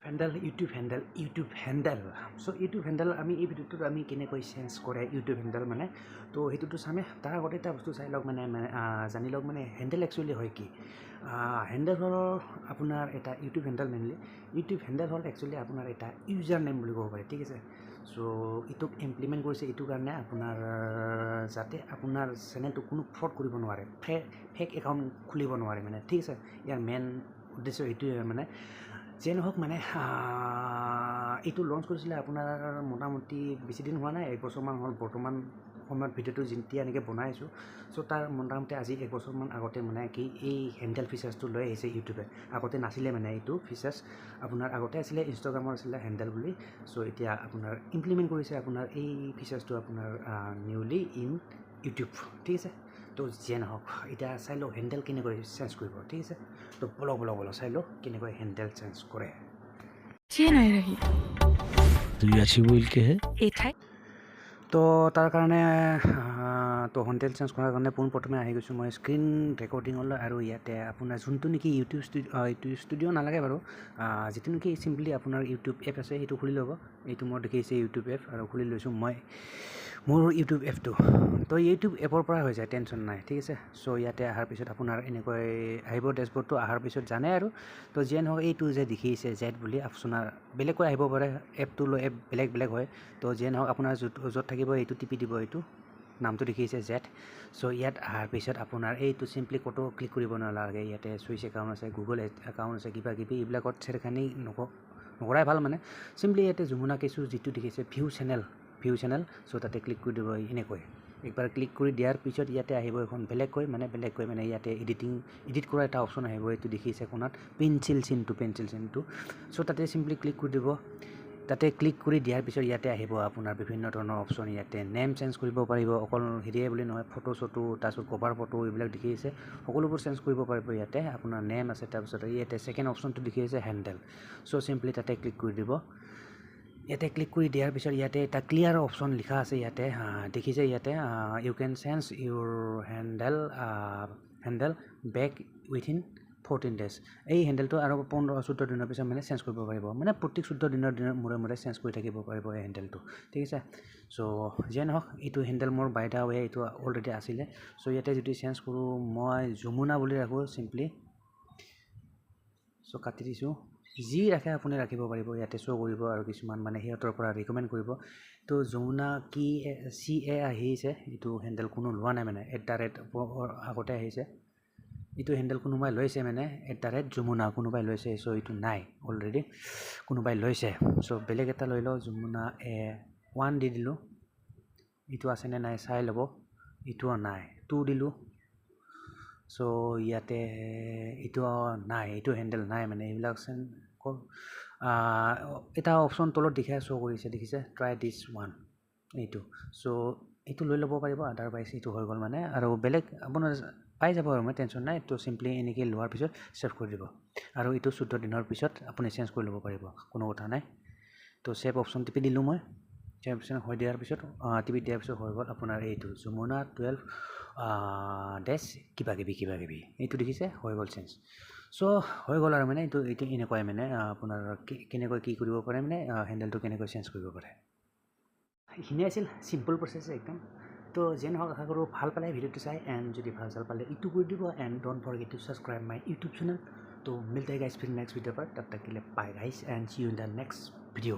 YouTube handle so YouTube handle আমি এই ভিডিওটো আমি কেনেকৈ চেঞ্জ কৰে YouTube handle মানে তো হেতুটো সামে তাৰ আগতে এটা বস্তু চাই লওক মানে জানি লওক মানে হ্যান্ডেল একচুয়ালি হয় কি হ্যান্ডেল হল আপোনাৰ এটা YouTube handle mainly YouTube handle হল একচুয়ালি আপোনাৰ এটা ইউজাৰ নেম বুলি ক'ব পাৰে ঠিক আছে সো ইটোক ইমপ্লিমেন্ট কৰিছে ইটো কাৰণে আপোনাৰ যাতে আপোনাৰ চেনেলটো কোনো ফ্ৰড কৰিব নোৱাৰে ফেক একাউন্ট খুলিব নোৱাৰে মানে ঠিক আছে ইয়াৰ মেইন উদ্দেশ্য এইটোৱে মানে যে নহওক মানে এইটো লঞ্চ কৰিছিলে আপোনাৰ মোটামুটি বেছি দিন হোৱা নাই এক বছৰমান হ'ল বৰ্তমান সময়ত ভিডিঅ'টো যেতিয়া এনেকৈ বনাইছোঁ চ' তাৰ মোটামুটি আজি এক বছৰমান আগতে মানে কি এই হেণ্ডেল ফিচাৰ্ছটো লৈ আহিছে ইউটিউবে আগতে নাছিলে মানে এইটো ফিচাৰ্ছ আপোনাৰ আগতে আছিলে ইনষ্টাগ্ৰামৰ আছিলে হেণ্ডেল বুলি চ' এতিয়া আপোনাৰ ইমপ্লিমেণ্ট কৰিছে আপোনাৰ এই ফিচাৰ্ছটো আপোনাৰ নিউলি ইন ইউটিউব ঠিক আছে তো যিয়ে নহওক এতিয়া চাই লওঁ হেণ্ডেল কেনেকৈ চেঞ্জ কৰিব ঠিক আছে তো বলক চাই লওঁ কেনেকৈ হেণ্ডেল চেঞ্জ কৰে তো তাৰ কাৰণে তো হেণ্ডেল চেঞ্জ কৰাৰ কাৰণে পোনপ্ৰথমে আহি গৈছোঁ মই স্ক্ৰীন ৰেকৰ্ডিঙলৈ আৰু ইয়াতে আপোনাৰ যোনটো নেকি ইউটিউব ষ্টুডিঅ' নালাগে বাৰু যিটো নেকি চিম্পলি আপোনাৰ ইউটিউব এপ আছে সেইটো খুলি ল'ব এইটো মই দেখিছে ইউটিউব এপ আৰু খুলি লৈছোঁ মই মোৰ ইউটিউব এপটো তো ইউটিউব এপৰ পৰা হৈ যায় টেনশ্যন নাই ঠিক আছে চ' ইয়াতে অহাৰ পিছত আপোনাৰ এনেকৈ আহিব ডেছবৰ্ডটো অহাৰ পিছত জানে আৰু তো যিয়ে নহওক এইটো যে দেখিছে জেড বুলি আপোনাৰ বেলেগকৈ আহিব পাৰে এপটো লৈ এপ বেলেগ হয় তো যিয়ে নহওক আপোনাৰ য'ত থাকিব এইটো টিপি দিব এইটো নামটো দেখিছে জেড চ' ইয়াত অহাৰ পিছত আপোনাৰ এইটো চিম্পলি ক'তো ক্লিক কৰিব নালাগে ইয়াতে চুইচ একাউণ্ট আছে গুগল একাউণ্ট আছে কিবা কিবি এইবিলাকত চেৰখানি নকৰাই ভাল মানে চিম্পলি ইয়াতে যমুনা কেঁচু যিটো দেখিছে ভিউ চেনেল চ' তাতে ক্লিক কৰি দিব এনেকৈ একবাৰ ক্লিক কৰি দিয়াৰ পিছত ইয়াতে আহিব এখন বেলেগকৈ মানে ইয়াতে এডিট কৰা এটা অপশ্যন আহিব এইটো দেখিছে কোণাত পেঞ্চিল চিনটো চ' তাতে চিম্পলি ক্লিক কৰি দিব তাতে ক্লিক কৰি দিয়াৰ পিছত ইয়াতে আহিব আপোনাৰ বিভিন্ন ধৰণৰ অপশ্যন ইয়াতে নেম চেঞ্জ কৰিব পাৰিব অকল হেৰিয়ে বুলি নহয় ফটো তাৰপিছত কভাৰ ফটো এইবিলাক দেখিছে সকলোবোৰ চেঞ্জ কৰিব পাৰিব ইয়াতে আপোনাৰ নেম আছে তাৰপিছত ইয়াতে ছেকেণ্ড অপশ্যনটো দেখিছে হেণ্ডেল চ' চিম্পলি তাতে ক্লিক কৰি দিব ইয়াতে ক্লিক কৰি দিয়াৰ পিছত ইয়াতে এটা ক্লিয়াৰ অপশ্যন লিখা আছে ইয়াতে দেখিছে ইয়াতে ইউ কেন চেঞ্জ ইউৰ হেণ্ডেল বেক উইথিন 14 days এই হেণ্ডেলটো আৰু 14 দিনৰ পিছত মানে চেঞ্জ কৰিব পাৰিব মানে প্ৰত্যেক 14 দিনৰ মূৰে চেঞ্জ কৰি থাকিব পাৰিব এই হেণ্ডেলটো ঠিক আছে চ' যিয়ে নহওক এইটো হেণ্ডেল মোৰ বাই দা ৱে এইটো অলৰেডি আছিলে চ' ইয়াতে যদি চেঞ্জ কৰোঁ মই যমুনা বুলি ৰাখোঁ চিম্পলি চ' কাটি দিছোঁ যি ৰাখে আপুনি ৰাখিব পাৰিব ইয়াতে শ্ব' কৰিব আৰু কিছুমান মানে সিহঁতৰ পৰা ৰিকমেণ্ড কৰিব তো যমুনা কি CA আহিছে এইটো হেণ্ডেল কোনো লোৱা নাই মানে আগতে আহিছে এইটো হেণ্ডেল কোনোবাই লৈছে মানে যমুনা কোনোবাই লৈছে চ' এইটো নাই অলৰেডি কোনোবাই লৈছে চ' বেলেগ এটা লৈ লওঁ যমুনা 1 দি দিলোঁ এইটো আছেনে নাই চাই ল'ব এইটোও নাই 2 দিলোঁ চ' ইয়াতে এইটো নাই এইটো হেণ্ডেল নাই মানে এইবিলাক এটা অপশ্যন তলত শ্ব' কৰিছে দেখিছে ট্ৰাই দিছ ওৱান এইটো চ' এইটো লৈ ল'ব পাৰিব আদাৰৱাইজ এইটো হৈ গ'ল মানে আৰু বেলেগ আপোনাৰ পাই যাব আৰু মই টেনশ্যন নাই তো চিম্পলি এনেকৈ লোৱাৰ পিছত ছেভ কৰি দিব আৰু এইটো 14 দিনৰ পিছত আপুনি চেঞ্জ কৰি ল'ব পাৰিব কোনো কথা নাই তো ছেভ অপশ্যন টিপি দিলোঁ মই ছেভ অপশ্যন হৈ দিয়াৰ পিছত টিপি দিয়াৰ পিছত হৈ গ'ল আপোনাৰ এইটো যমুনা 12 ডেছ কিবা কিবি এইটো দেখিছে হৈ গ'ল চেঞ্জ চ' হৈ গ'ল আৰু মানে এইটো এনেকুৱাই মানে আপোনাৰ কেনেকৈ কি কৰিব পাৰে মানে হেণ্ডেলটো কেনেকৈ চেঞ্জ কৰিব পাৰে এইখিনিয়ে আছিল চিম্পল প্ৰচেছ একদম তো যেন হওক আশা কৰোঁ ভাল পালে ভিডিঅ'টো চাই এণ্ড যদি ভাল পালে ইটো কৰি দিব and don't forget to subscribe my YouTube channel তো মিলতে গাইজ ফিर नेक्स्ट वीडियो पर तब तक के लिए bye guys and see you in the next video